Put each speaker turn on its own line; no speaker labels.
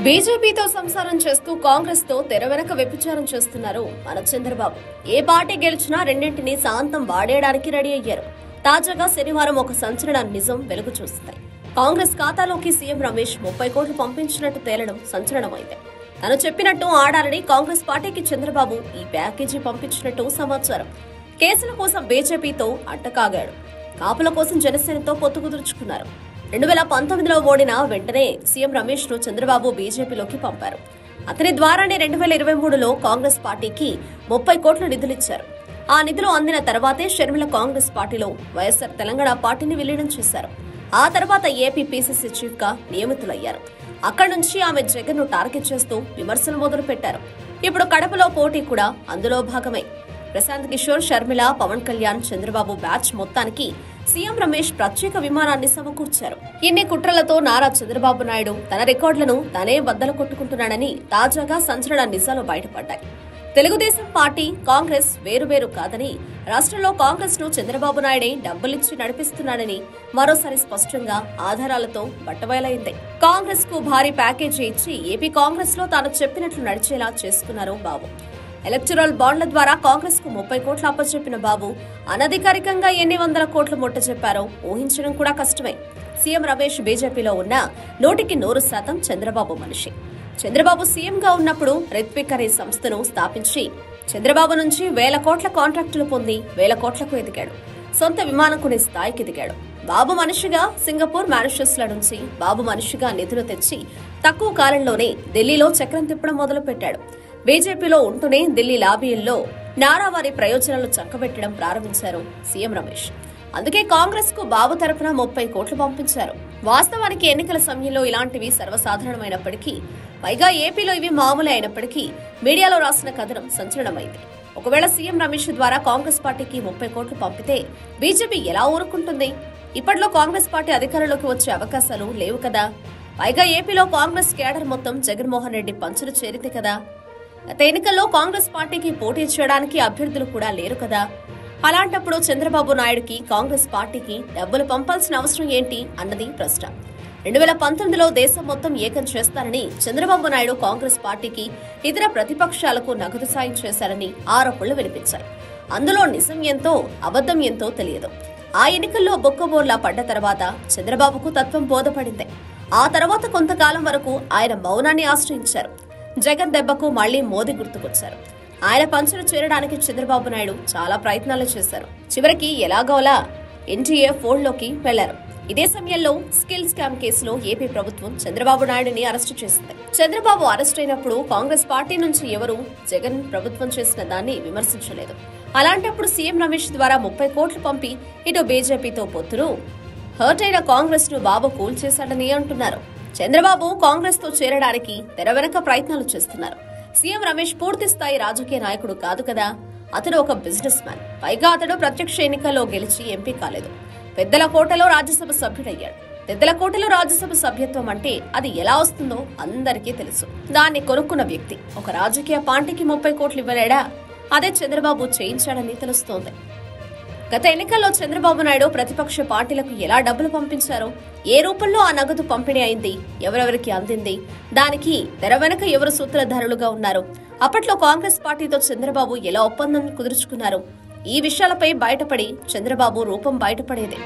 బీజేపీతో సంసారం చేస్తూ కాంగ్రెస్ తో తెర వెనక వ్యభిచారం చేస్తున్నారు మన చంద్రబాబు. ఏ పార్టీ గెలిచినా రెండింటినీ శాంతం వాడేయడానికి రెడీ అయ్యారు. తాజాగా శనివారం ఒక సంచలన నిజం వెలుగు చూస్తాయి. కాంగ్రెస్ ఖాతాలోకి సీఎం రమేష్ 30 కోట్లు పంపించినట్టు తేలడం సంచలనమైంది. తను చెప్పినట్టు ఆడాలని కాంగ్రెస్ పార్టీకి చంద్రబాబు ఈ ప్యాకేజీ పంపించినట్టు సమాచారం. కేసుల కోసం బీజేపీతో అట్టకాగాడు. కాపుల కోసం జనసేనతో పొత్తు కుదుర్చుకున్నారు. 2019లో ఓడిన వెంటనే సీఎం రమేష్ ను చంద్రబాబు బీజేపీలోకి పంపారు. అతని ద్వారానే 2023లో కాంగ్రెస్ పార్టీకి 30 కోట్ల నిధులిచ్చారు. ఆ నిధులు అందిన తర్వాతే షర్మిల కాంగ్రెస్ పార్టీలో వైఎస్ఆర్ తెలంగాణ పార్టీని విలీనం చేశారు. ఆ తర్వాత ఏపీ పీసీసీ చీఫ్ గా నియమితులయ్యారు. అక్కడి నుంచి ఆమె జగన్ ను టార్గెట్ చేస్తూ విమర్శలు మొదలు పెట్టారు. ఇప్పుడు కడపలో పోటీ కూడా అందులో భాగమే. ప్రశాంత్ కిషోర్, షర్మిల, పవన్ కళ్యాణ్, చంద్రబాబు బ్యాచ్ మొత్తానికి సీఎం రమేష్ ప్రత్యేక విమానాన్ని సమకూర్చారు. ఇన్ని కుట్రలతో నారా చంద్రబాబు నాయుడు తన రికార్డులను తనే బద్దలు కొట్టుకుంటున్నాడని తాజాగా సంచలన నిజాలు బయటపడ్డాయి. తెలుగుదేశం పార్టీ, కాంగ్రెస్ వేరువేరు కాదని, రాష్ట్రంలో కాంగ్రెస్ ను చంద్రబాబు నాయుడే డబ్బులిచ్చి నడిపిస్తున్నాడని మరోసారి స్పష్టంగా ఆధారాలతో బట్టబయలైంది. కాంగ్రెస్ కు భారీ ప్యాకేజీ ఇచ్చి ఏపీ కాంగ్రెస్ లో తాను చెప్పినట్లు నడిచేలా చేసుకున్నారు బాబు. ఎలక్టరల్ బాండ్ల ద్వారా కాంగ్రెస్ కు 30 కోట్లు అప్పచెప్పిన బాబు అనధికారికంగా ఎన్ని వందల కోట్లు ముట్ట చెప్పారో ఊహించడం కూడా కష్టమే. సీఎం రమేష్ బీజేపీలో ఉన్న 100% చంద్రబాబు మనిషి. చంద్రబాబు సీఎంగా ఉన్నప్పుడు రిత్విక్ అనే సంస్థను స్థాపించి చంద్రబాబు నుంచి 1000 కోట్ల కాంట్రాక్టులు పొంది 1000 కోట్లకు ఎదిగాడు. సొంత విమానం కొనే స్థాయికి ఎదిగాడు. బాబు మనిషిగా సింగపూర్, మారిషస్ ల నుంచి బాబు మనిషిగా నిధులు తెచ్చి తక్కువ కాలంలోనే ఢిల్లీలో చక్రం తిప్పడం మొదలు పెట్టాడు. బీజేపీలో ఉంటూనే ఢిల్లీ లాబీల్లో నారావారి ప్రయోజనాలు చక్కబెట్టడం ప్రారంభించారు సీఎం రమేష్. అందుకే కాంగ్రెస్ కు బాబు తరపున 30 కోట్లు పంపించారు. వాస్తవానికి ఎన్నికల సమయంలో ఇలాంటివి సర్వసాధారణమైనప్పటికీ, పైగా ఏపీలో ఇవి మామూలే అయినప్పటికీ మీడియాలో రాసిన కథనం సంచలనమైంది. ఒకవేళ సీఎం రమేష్ ద్వారా కాంగ్రెస్ పార్టీకి 30 కోట్లు పంపితే బీజేపీ ఎలా ఊరుకుంటుంది? ఇప్పట్లో కాంగ్రెస్ పార్టీ అధికారంలోకి వచ్చే అవకాశాలు లేవు కదా. పైగా ఏపీలో కాంగ్రెస్ కేడర్ మొత్తం జగన్మోహన్ రెడ్డి పంచులు చేరింది కదా. గత ఎన్నికల్లో కాంగ్రెస్ పార్టీకి పోటీ చేయడానికి అభ్యర్థులు కూడా లేరు కదా. అలాంటప్పుడు చంద్రబాబు నాయుడుకి కాంగ్రెస్ పార్టీకి డబ్బులు పంపాల్సిన అవసరం ఏంటి అన్నది ప్రశ్న. 2019లో దేశం మొత్తం ఏకం చేస్తారని చంద్రబాబు నాయుడు కాంగ్రెస్ పార్టీకి, ఇతర ప్రతిపక్షాలకు నగదు సాయం చేశారని ఆరోపణలు వినిపించాయి. అందులో నిజం ఎంతో అబద్ధం ఎంతో తెలియదు. ఆ ఎన్నికల్లో బొక్కబోర్లా పడ్డ తర్వాత చంద్రబాబుకు తత్వం బోధపడింది. ఆ తర్వాత కొంతకాలం వరకు ఆయన మౌనాన్ని ఆశ్రయించారు. జగన్ దెబ్బకు మళ్లీ మోదీ గుర్తుకొచ్చారు. ఆయన పంచను చేరడానికి చంద్రబాబు నాయుడు చాలా ప్రయత్నాలు చేశారు. చివరికి ఎలాగోలా ఎన్టీఏ ఫోల్డ్లోకి వెళ్లారు. ఇదే సమయంలో స్కిల్ స్కామ్ కేసులో ఏపీ ప్రభుత్వం చంద్రబాబు నాయుడిని అరెస్టు చేసింది. చంద్రబాబు అరెస్ట్ అయినప్పుడు కాంగ్రెస్ పార్టీ నుంచి ఎవరూ జగన్ ప్రభుత్వం చేసిన దాన్ని విమర్శించలేదు. అలాంటప్పుడు సీఎం రమేష్ ద్వారా 30 కోట్లు పంపి ఇటు బీజేపీతో పొత్తులు హర్ట్ అయిన కాంగ్రెస్ ను బాబు కూల్ చేశాడని అంటున్నారు. చంద్రబాబు కాంగ్రెస్ తో చేరడానికి తెర వెనక ప్రయత్నాలు చేస్తున్నారు. సీఎం రమేష్ పూర్తి స్థాయి రాజకీయ నాయకుడు కాదు కదా. అతడు ఒక బిజినెస్ మ్యాన్. పైగా అతడు ప్రత్యక్ష ఎన్నికల్లో గెలిచి ఎంపీ కాలేదు. పెద్దల కోటలో రాజ్యసభ సభ్యుడయ్యాడు. పెద్దల కోటలో రాజ్యసభ సభ్యత్వం అంటే అది ఎలా వస్తుందో అందరికీ తెలుసు. దాన్ని కొనుక్కున్న వ్యక్తి ఒక రాజకీయ పార్టీకి 30 కోట్లు ఇవ్వలేడా? అదే చంద్రబాబు చేయించాడని తెలుస్తోంది. గత ఎన్నికల్లో చంద్రబాబు నాయుడు ప్రతిపక్ష పార్టీలకు ఎలా డబ్బులు పంపించారో, ఏ రూపంలో ఆ నగదు పంపిణీ అయింది, ఎవరెవరికి అందింది, దానికి తెర వెనక ఎవరు సూత్రధారులుగా ఉన్నారు, అప్పట్లో కాంగ్రెస్ పార్టీతో చంద్రబాబు ఎలా ఒప్పందం కుదుర్చుకున్నారు, ఈ విషయాలపై బయటపడి చంద్రబాబు రూపం బయటపడేదే.